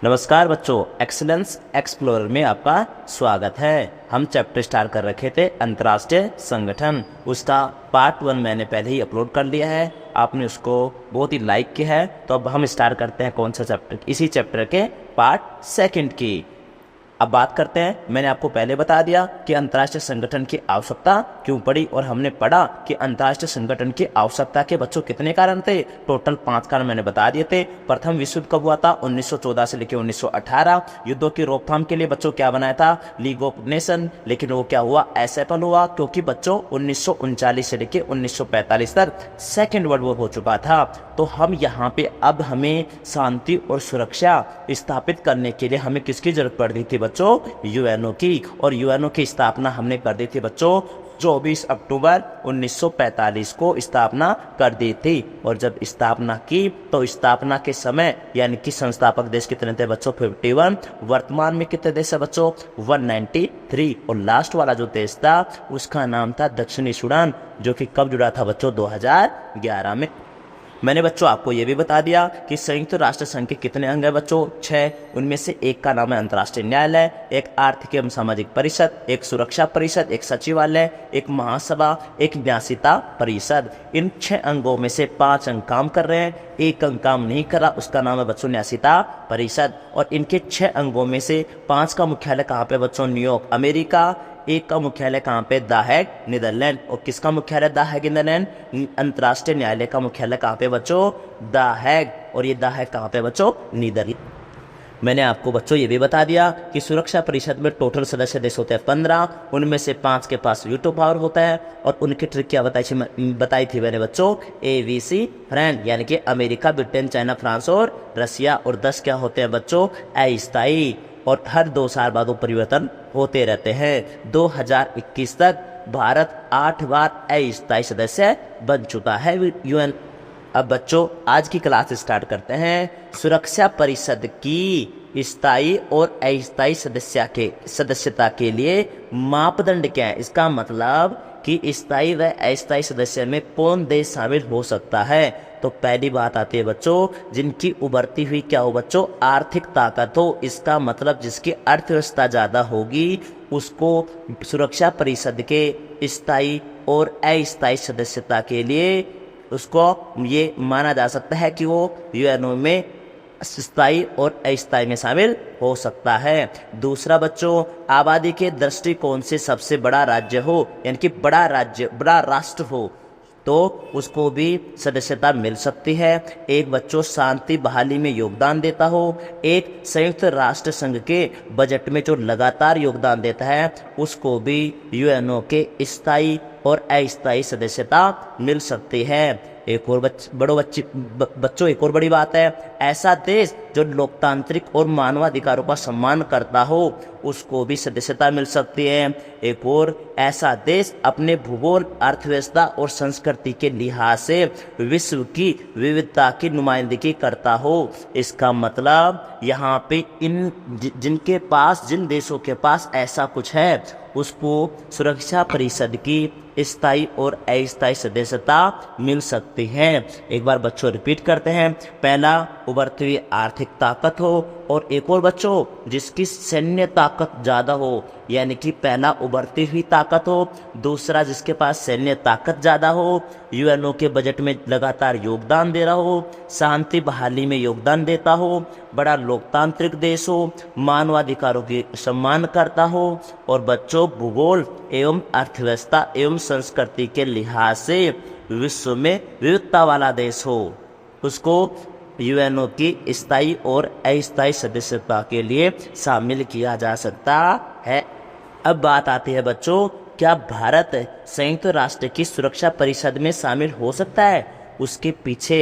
नमस्कार बच्चों, excellence explorer में आपका स्वागत है। हम चैप्टर स्टार्ट कर रखे थे अंतर्राष्ट्रीय संगठन। उसका पार्ट 1 मैंने पहले ही अपलोड कर लिया है, आपने उसको बहुत ही लाइक किया है। तो अब हम स्टार्ट करते हैं कौन सा चैप्टर, इसी चैप्टर के पार्ट 2 की। अब बात करते हैं, मैंने आपको पहले बता दिया कि अंतर्राष्ट्रीय संगठन की आवश्यकता क्यों पड़ी, और हमने पढ़ा कि अंतर्राष्ट्रीय संगठन की आवश्यकता के बच्चों कितने कारण थे। टोटल 5 कारण मैंने बता दिए थे। प्रथम विश्व युद्ध कब हुआ था? 1914 से लेकर 1918। युद्धों की रोकथाम के लिए बच्चों क्या बनाया था? League of nation. लेकिन वो क्या हुआ? असफल हुआ, क्योंकि बच्चों 1939 से लेकर 1945 तक सेकेंड वर्ल्ड वॉर हो चुका था। तो हम यहाँ पे अब हमें शांति और सुरक्षा स्थापित करने के लिए हमें किसकी जरूरत पड़ रही थी बच्चों? यूएनओ की। और यूएनओ की स्थापना हमने कर दी थी बच्चों 24 अक्टूबर 1945 को स्थापना कर दी थी। और जब स्थापना की तो स्थापना के समय यानी कि संस्थापक देश कितने थे बच्चों? 51। वर्तमान में कितने देश है बच्चों? 193। और लास्ट वाला जो देश था उसका नाम था दक्षिणी सूडान, जो कि कब जुड़ा था बच्चों? 2011 में। मैंने बच्चों आपको ये भी बता दिया कि संयुक्त राष्ट्र संघ के कितने अंग है बच्चों? 6। उनमें से एक का नाम है अंतर्राष्ट्रीय न्यायालय, एक आर्थिक एवं सामाजिक परिषद, एक सुरक्षा परिषद, एक सचिवालय, एक महासभा, एक न्यासिता परिषद। इन 6 अंगों में से 5 अंग काम कर रहे हैं, एक अंग काम नहीं कर रहा, उसका नाम है बच्चों न्यासिता परिषद। और इनके 6 अंगों में से 5 का मुख्यालय कहाँ पे बच्चों? New York America. एक का मुख्यालय कहाँ पे? The Hague Netherland. और किसका मुख्यालय द हेग नीदरलैंड? अंतर्राष्ट्रीय न्यायालय का मुख्यालय कहाँ पे बच्चों? The Hague. और ये द हेग कहाँ पे बच्चों? नीदरलैंड। मैंने आपको बच्चों ये भी बता दिया कि सुरक्षा परिषद में टोटल सदस्य देश होते हैं 15, उनमें से 5 के पास वीटो पावर होता है। और उनकी ट्रिक क्या बताई थी मैंने बच्चों? ABC फ्रेंड, यानी कि अमेरिका, ब्रिटेन, चाइना, फ्रांस और रसिया। और 10 क्या होते हैं बच्चों? अस्थायी। और हर 2 साल बाद वो परिवर्तन होते रहते हैं। 2021 तक भारत 8 बार अस्थायी सदस्य बन चुका है यूएन। अब बच्चों आज की क्लास स्टार्ट करते हैं। सुरक्षा परिषद की स्थायी और अस्थायी सदस्यता के लिए मापदंड क्या है? इसका मतलब कि स्थायी व अस्थायी सदस्य में कौन देश शामिल हो सकता है। तो पहली बात आती है बच्चों, जिनकी उभरती हुई क्या हो बच्चों? आर्थिक ताकत हो। इसका मतलब जिसकी अर्थव्यवस्था ज्यादा होगी उसको सुरक्षा परिषद के स्थायी और अस्थायी सदस्यता के लिए उसको ये माना जा सकता है कि वो यूएनओ में स्थायी और अस्थायी में शामिल हो सकता है। दूसरा बच्चों, आबादी के दृष्टिकोण से सबसे बड़ा राज्य हो, यानी कि बड़ा राष्ट्र हो, तो उसको भी सदस्यता मिल सकती है। एक बच्चों शांति बहाली में योगदान देता हो, एक संयुक्त राष्ट्र संघ के बजट में जो लगातार योगदान देता है उसको भी यूएनओ के स्थायी और अस्थायी सदस्यता मिल सकती है। एक और बच्चों एक और बड़ी बात है, ऐसा देश जो लोकतांत्रिक और मानवाधिकारों का सम्मान करता हो उसको भी सदस्यता मिल सकती है। एक और ऐसा देश अपने भूगोल, अर्थव्यवस्था और संस्कृति के लिहाज से विश्व की विविधता की नुमाइंदगी करता हो। इसका मतलब यहाँ पे जिन देशों के पास ऐसा कुछ है उसको सुरक्षा परिषद की स्थायी और अस्थायी सदस्यता मिल सकती है। एक बार बच्चों रिपीट करते हैं। पहला, उभरती हुई आर्थिक ताकत हो। और एक और बच्चों, जिसकी सैन्य ताकत ज़्यादा हो, यानी कि पहला उभरती हुई ताकत हो, दूसरा जिसके पास सैन्य ताकत ज़्यादा हो, यूएनओ के बजट में लगातार योगदान दे रहा हो, शांति बहाली में योगदान देता हो, बड़ा लोकतांत्रिक देश हो, मानवाधिकारों की सम्मान करता हो, और बच्चों भूगोल एवं अर्थव्यवस्था एवं संस्कृति के लिहाज से विश्व में विविधता वाला देश हो, उसको यूएनओ की स्थायी और अस्थायी सदस्यता के लिए शामिल किया जा सकता है। अब बात आती है बच्चों, क्या भारत संयुक्त राष्ट्र की सुरक्षा परिषद में शामिल हो सकता है? उसके पीछे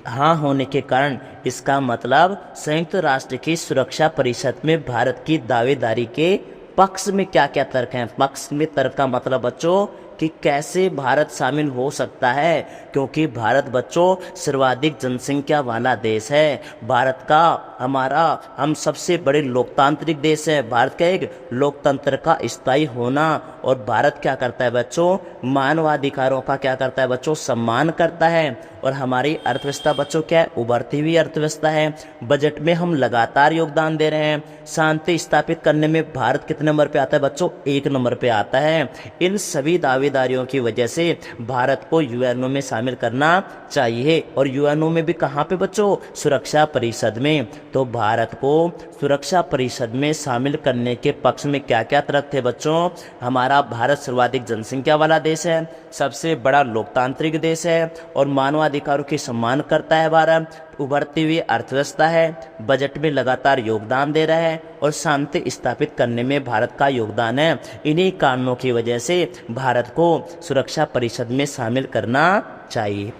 हाँ होने के कारण इसका मतलब संयुक्त राष्ट्र की सुरक्षा परिषद में भारत की दावेदारी के पक्ष में क्या क्या तर्क हैं? पक्ष में तर्क का मतलब बच्चों कि कैसे भारत शामिल हो सकता है, क्योंकि भारत बच्चों सर्वाधिक जनसंख्या वाला देश है। भारत का हम सबसे बड़े लोकतांत्रिक देश हैं। भारत का एक लोकतंत्र का स्थायी होना, और भारत क्या करता है बच्चों, मानवाधिकारों का क्या करता है बच्चों, सम्मान करता है। और हमारी अर्थव्यवस्था बच्चों क्या है, उभरती हुई अर्थव्यवस्था है। बजट में हम लगातार योगदान दे रहे हैं। शांति स्थापित करने में भारत कितने नंबर पे आता है बच्चों, 1 नंबर पे आता है। इन सभी दावेदारियों की वजह से भारत को यूएनओ में शामिल करना चाहिए। और यूएनओ में भी कहाँ पे बच्चों, सुरक्षा परिषद में। तो भारत को सुरक्षा परिषद में शामिल करने के पक्ष में क्या क्या तर्क थे बच्चों, हमारा भारत सर्वाधिक जनसंख्या वाला देश है, सबसे बड़ा लोकतांत्रिक देश है, और मानवाधिकारों की सम्मान करता है भारत, उभरती हुई अर्थव्यवस्था है, बजट में लगातार योगदान दे रहा है, और शांति स्थापित करने में भारत का योगदान है। इन्हीं कारणों की वजह से भारत को सुरक्षा परिषद में शामिल करना चाहिए।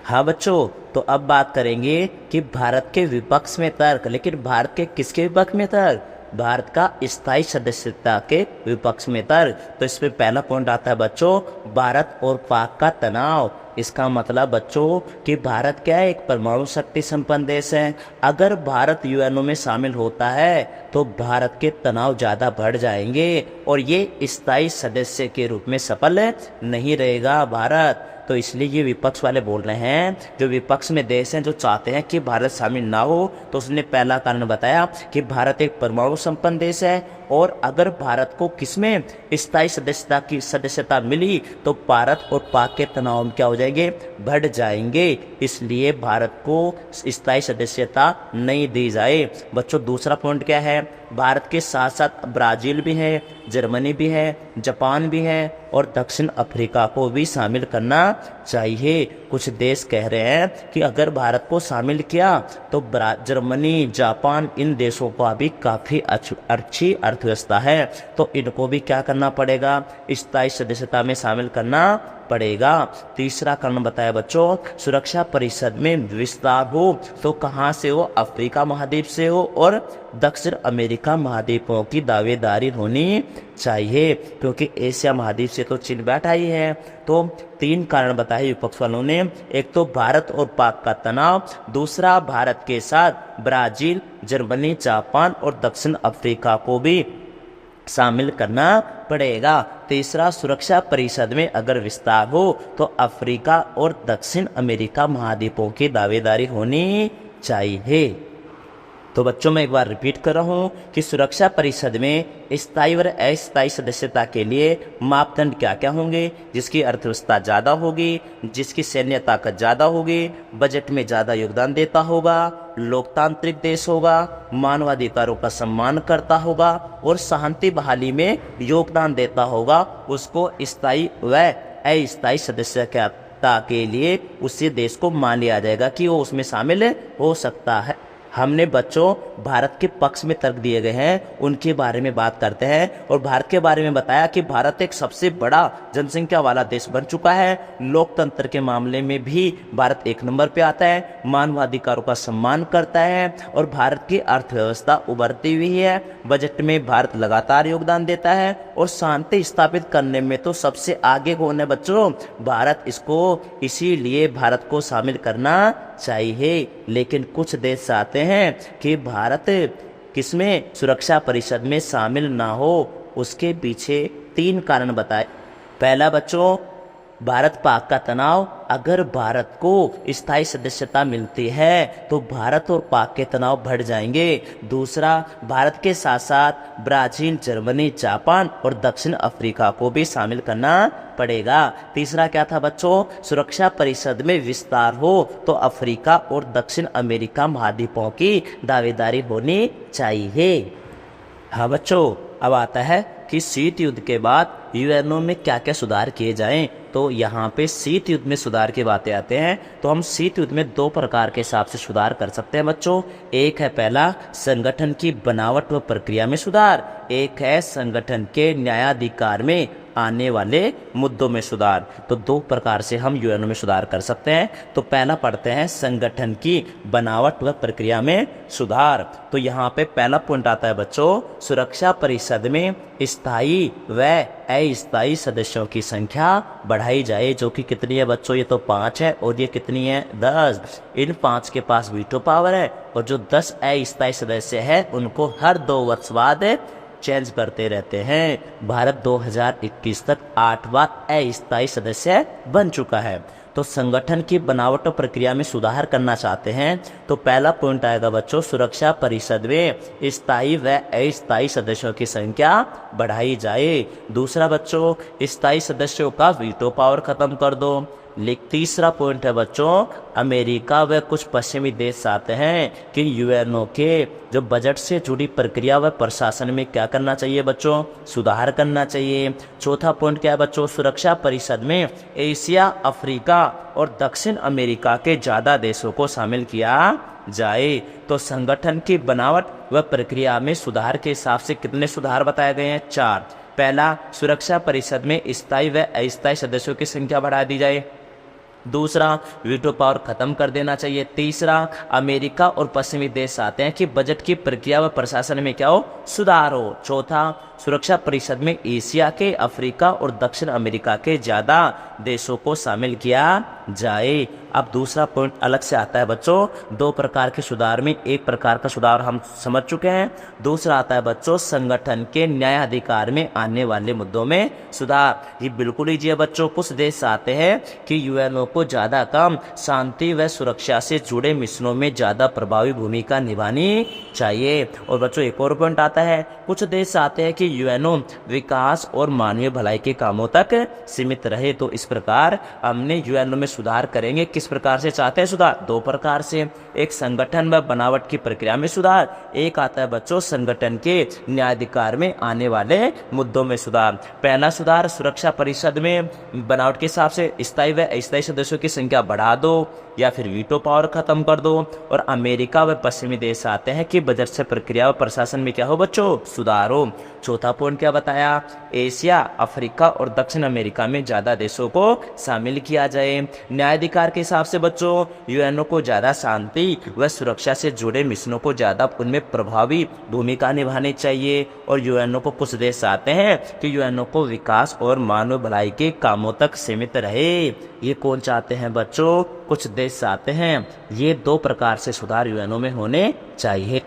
हाँ बच्चों, तो अब बात करेंगे कि भारत के विपक्ष में तर्क। लेकिन भारत के किसके विपक्ष में तर्क, भारत का स्थायी सदस्यता के विपक्ष में तर्क। तो इसमें पहला पॉइंट आता है बच्चों, भारत और पाक का तनाव। इसका मतलब बच्चों कि भारत क्या है, एक परमाणु शक्ति संपन्न देश है। अगर भारत यूएनओ में शामिल होता है तो भारत के तनाव ज़्यादा बढ़ जाएंगे, और ये स्थायी सदस्य के रूप में सफल नहीं रहेगा भारत। तो इसलिए ये विपक्ष वाले बोल रहे हैं, जो विपक्ष में देश हैं जो चाहते हैं कि भारत शामिल ना हो, तो उसने पहला कारण बताया कि भारत एक परमाणु संपन्न देश है, और अगर भारत को किसमें स्थायी सदस्यता मिली तो भारत और पाक के तनाव क्या हो जाएंगे, बढ़ जाएंगे। इसलिए भारत को स्थायी सदस्यता नहीं दी जाए। बच्चों दूसरा पॉइंट क्या है, भारत के साथ साथ ब्राज़ील भी है, जर्मनी भी है, जापान भी है, और दक्षिण अफ्रीका को भी शामिल करना चाहिए। कुछ देश कह रहे हैं कि अगर भारत को शामिल किया तो जर्मनी, जापान, इन देशों का भी काफ़ी अच्छी अर्थव्यवस्था है, तो इनको भी क्या करना पड़ेगा, स्थायी सदस्यता में शामिल करना पड़ेगा। तीसरा कारण बताया बच्चों, सुरक्षा परिषद में विस्तार हो तो कहाँ से हो, अफ्रीका महाद्वीप से हो, और दक्षिण अमेरिका महाद्वीपों की दावेदारी होनी चाहिए, क्योंकि एशिया महाद्वीप से तो चीन बैठा ही है। तो 3 कारण बताए विपक्ष वालों ने, एक तो भारत और पाक का तनाव, दूसरा भारत के साथ ब्राज़ील, जर्मनी, जापान और दक्षिण अफ्रीका को भी शामिल करना पड़ेगा, तीसरा सुरक्षा परिषद में अगर विस्तार हो तो अफ्रीका और दक्षिण अमेरिका महाद्वीपों की दावेदारी होनी चाहिए। तो बच्चों मैं एक बार रिपीट कर रहा हूँ कि सुरक्षा परिषद में स्थायी और अस्थायी सदस्यता के लिए मापदंड क्या क्या होंगे, जिसकी अर्थव्यवस्था ज़्यादा होगी, जिसकी सैन्य ताकत ज़्यादा होगी, बजट में ज़्यादा योगदान देता होगा, लोकतांत्रिक देश होगा, मानवाधिकारों का सम्मान करता होगा, और शांति बहाली में योगदान देता होगा, उसको स्थायी व अस्थायी सदस्यता के लिए उसी देश को मान लिया जाएगा कि वो उसमें शामिल हो सकता है। हमने बच्चों भारत के पक्ष में तर्क दिए गए हैं, उनके बारे में बात करते हैं। और भारत के बारे में बताया कि भारत एक सबसे बड़ा जनसंख्या वाला देश बन चुका है, लोकतंत्र के मामले में भी भारत 1 नंबर पे आता है, मानवाधिकारों का सम्मान करता है, और भारत की अर्थव्यवस्था उभरती हुई है, बजट में भारत लगातार योगदान देता है, और शांति स्थापित करने में तो सबसे आगे कौन है बच्चों, भारत। इसको इसीलिए भारत को शामिल करना चाहिए। लेकिन कुछ देश चाहते हैं कि भारत किसमें, सुरक्षा परिषद में शामिल ना हो। उसके पीछे 3 कारण बताए। पहला बच्चों, भारत पाक का तनाव। अगर भारत को स्थायी सदस्यता मिलती है तो भारत और पाक के तनाव बढ़ जाएंगे। दूसरा, भारत के साथ साथ ब्राज़ील, जर्मनी, जापान और दक्षिण अफ्रीका को भी शामिल करना पड़ेगा। तीसरा क्या था बच्चों, सुरक्षा परिषद में विस्तार हो तो अफ्रीका और दक्षिण अमेरिका महाद्वीपों की दावेदारी होनी चाहिए। हाँ बच्चों, अब आता है कि शीत युद्ध के बाद यूएनओ में क्या क्या सुधार किए जाएं। तो यहाँ पे शीत युद्ध में सुधार की बातें आते हैं। तो हम शीत युद्ध में 2 प्रकार के हिसाब से सुधार कर सकते हैं बच्चों। एक है पहला, संगठन की बनावट व प्रक्रिया में सुधार। एक है संगठन के न्यायाधिकार में आने वाले मुद्दों में सुधार। तो दो प्रकार से हम यूएनओ में सुधार कर सकते हैं। तो पहला पढ़ते हैं संगठन की बनावट व प्रक्रिया में सुधार। तो यहाँ पे पहला पॉइंट आता है बच्चों, सुरक्षा परिषद में स्थायी व अस्थायी सदस्यों की संख्या बढ़ाई जाए, जो कि कितनी है बच्चों, ये तो 5 है और ये कितनी है 10। इन 5 के पास वीटो पावर है और जो 10 अस्थायी सदस्य है उनको हर 2 वर्ष बाद चेंज करते रहते हैं। भारत 2021 तक 8 बार अस्थायी सदस्य बन चुका है। तो संगठन की बनावट और प्रक्रिया में सुधार करना चाहते हैं तो पहला पॉइंट आएगा बच्चों, सुरक्षा परिषद में स्थायी व अस्थायी सदस्यों की संख्या बढ़ाई जाए। दूसरा बच्चों, स्थायी सदस्यों का वीटो पावर खत्म कर दो। तीसरा पॉइंट है बच्चों, अमेरिका व कुछ पश्चिमी देश चाहते हैं कि यूएनओ के जो बजट से जुड़ी प्रक्रिया व प्रशासन में क्या करना चाहिए बच्चों, सुधार करना चाहिए। चौथा पॉइंट क्या है बच्चों, सुरक्षा परिषद में एशिया, अफ्रीका और दक्षिण अमेरिका के ज़्यादा देशों को शामिल किया जाए। तो संगठन की बनावट व प्रक्रिया में सुधार के हिसाब से कितने सुधार बताए गए हैं, 4। पहला, सुरक्षा परिषद में स्थायी व अस्थायी सदस्यों की संख्या बढ़ा दी जाए। दूसरा, वीटो पावर खत्म कर देना चाहिए। तीसरा, अमेरिका और पश्चिमी देश चाहते हैं कि बजट की प्रक्रिया व प्रशासन में क्या हो, सुधार हो। चौथा, सुरक्षा परिषद में एशिया के, अफ्रीका और दक्षिण अमेरिका के ज़्यादा देशों को शामिल किया जाए। अब दूसरा पॉइंट अलग से आता है बच्चों, 2 प्रकार के सुधार में एक प्रकार का सुधार हम समझ चुके हैं। दूसरा आता है बच्चों, संगठन के न्यायाधिकार में आने वाले मुद्दों में सुधार। ये बिल्कुल ईजी है बच्चों। कुछ देश चाहते हैं कि यूएनओ को ज़्यादा काम शांति व सुरक्षा से जुड़े मिशनों में ज़्यादा प्रभावी भूमिका निभानी चाहिए। और बच्चों एक और पॉइंट आता है, कुछ देश चाहते हैं कि यूएनओ विकास और मानवीय भलाई के कामों तक सीमित रहे। तो इस प्रकार हमने यूएनओ में सुधार करेंगे। किस प्रकार से चाहते हैं सुधार, 2 प्रकार से। एक, संगठन व बनावट की प्रक्रिया में सुधार। एक आता है बच्चों, संगठन के न्यायाधिकार में आने वाले मुद्दों में सुधार। पहला सुधार, सुरक्षा परिषद में बनावट के हिसाब से स्थायी व अस्थायी सदस्यों की संख्या बढ़ा दो या फिर वीटो पावर खत्म कर दो। और अमेरिका व पश्चिमी देश आते हैं कि बजट से प्रक्रिया व प्रशासन में क्या हो बच्चों, सुधार हो। चौथा पॉइंट क्या बताया, एशिया, अफ्रीका और दक्षिण अमेरिका में ज़्यादा देशों को शामिल किया जाए। न्यायाधिकार के हिसाब से बच्चों, यूएनओ को ज़्यादा शांति व सुरक्षा से जुड़े मिशनों को ज़्यादा उनमें प्रभावी भूमिका निभानी चाहिए। और यूएनओ को कुछ देश चाहते हैं कि यूएनओ को विकास और मानव भलाई के कामों तक सीमित रहे। ये कौन चाहते हैं बच्चों, कुछ देश चाहते हैं। ये 2 प्रकार से सुधार यूएनओ में होने चाहिए।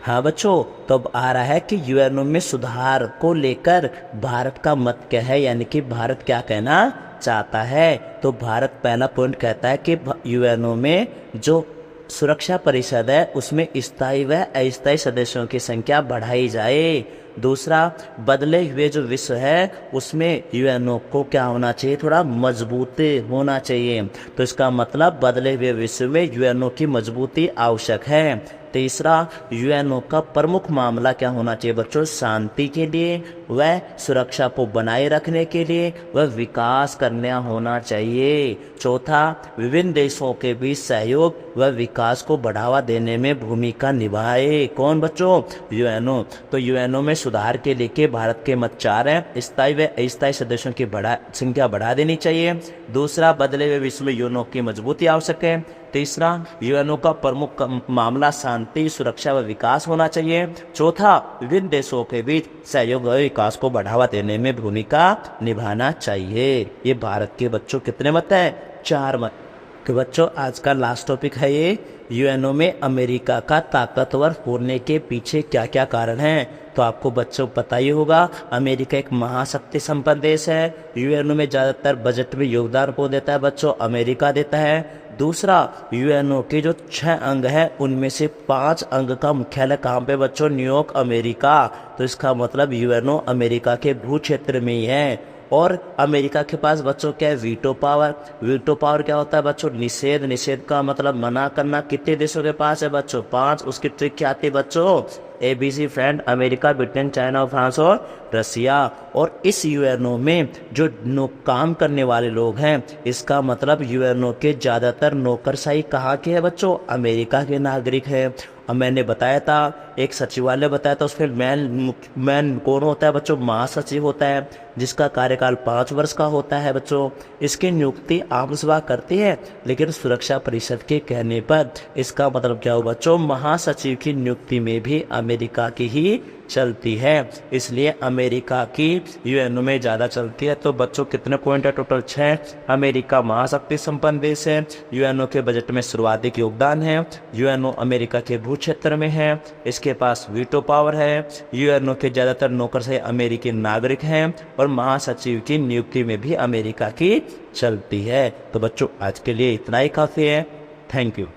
हाँ बच्चों, तो अब आ रहा है कि यूएनओ में सुधार को लेकर भारत का मत क्या है, यानी कि भारत क्या कहना चाहता है। तो भारत पहला पॉइंट कहता है कि यूएनओ में जो सुरक्षा परिषद है उसमें स्थायी व अस्थायी सदस्यों की संख्या बढ़ाई जाए। दूसरा, बदले हुए जो विश्व है उसमें यूएनओ को क्या होना चाहिए, थोड़ा मजबूती होना चाहिए। तो इसका मतलब बदले हुए विश्व में यूएनओ की मजबूती आवश्यक है। तीसरा, यूएनओ का प्रमुख मामला क्या होना चाहिए बच्चों, शांति के लिए व सुरक्षा को बनाए रखने के लिए व विकास करना होना चाहिए। चौथा, विभिन्न देशों के बीच सहयोग व विकास को बढ़ावा देने में भूमिका निभाए। कौन बच्चों, यूएनओ। तो यूएनओ में सुधार के लेके भारत के मत 4 हैं। स्थायी व अस्थायी सदस्यों की संख्या बढ़ा देनी चाहिए। दूसरा, बदले हुए विश्व में यूएनओ की मजबूती आवश्यक है। तीसरा, यूएनओ का प्रमुख मामला शांति, सुरक्षा व विकास होना चाहिए। चौथा, विभिन्न देशों के बीच सहयोग व विकास को बढ़ावा देने में भूमिका निभाना चाहिए। ये भारत के बच्चों कितने मत हैं, 4 मत। तो बच्चों आज का लास्ट टॉपिक है ये, यूएनओ में अमेरिका का ताकतवर होने के पीछे क्या क्या कारण हैं। तो आपको बच्चों पता ही होगा, अमेरिका एक महाशक्ति संपन्न देश है। यूएनओ में ज़्यादातर बजट में योगदान को देता है बच्चों, अमेरिका देता है। दूसरा, यूएनओ के जो 6 अंग हैं उनमें से 5 अंग का मुख्यालय कहाँ पे बच्चों, न्यूयॉर्क, अमेरिका। तो इसका मतलब यूएनओ अमेरिका के भू क्षेत्र में ही है। और अमेरिका के पास बच्चों क्या है, वीटो पावर। वीटो पावर क्या होता है बच्चों, निषेध। निषेध का मतलब मना करना। कितने देशों के पास है बच्चों, 5। उसकी ट्रिक क्या आती है बच्चों, ABC friend, America, Britain, China और फ्रांस और रसिया। और इस यूएनओ में जो काम करने वाले लोग हैं, इसका मतलब यूएनओ के ज़्यादातर नौकरशाही कहाँ के हैं बच्चों, अमेरिका के नागरिक हैं। अब मैंने बताया था एक सचिवालय बताया था, उसमें मैन कौन होता है बच्चों? महासचिव होता है, जिसका कार्यकाल 5 वर्ष का होता है बच्चों। इसकी नियुक्ति आम सभा करती है, लेकिन सुरक्षा परिषद के कहने पर। इसका मतलब क्या हो बच्चों? महासचिव की नियुक्ति में भी अमेरिका की ही चलती है, इसलिए अमेरिका की यूएनओ में ज़्यादा चलती है। तो बच्चों कितने पॉइंट है? टोटल 6। अमेरिका महाशक्ति संपन्न देश है, यूएनओ के बजट में सर्वाधिक योगदान है, यूएनओ अमेरिका के भू क्षेत्र में है, इसके पास वीटो पावर है, यूएनओ के ज़्यादातर नौकरशाही अमेरिकी नागरिक हैं, और महासचिव की नियुक्ति में भी अमेरिका की चलती है। तो बच्चों आज के लिए इतना ही काफ़ी है। Thank you.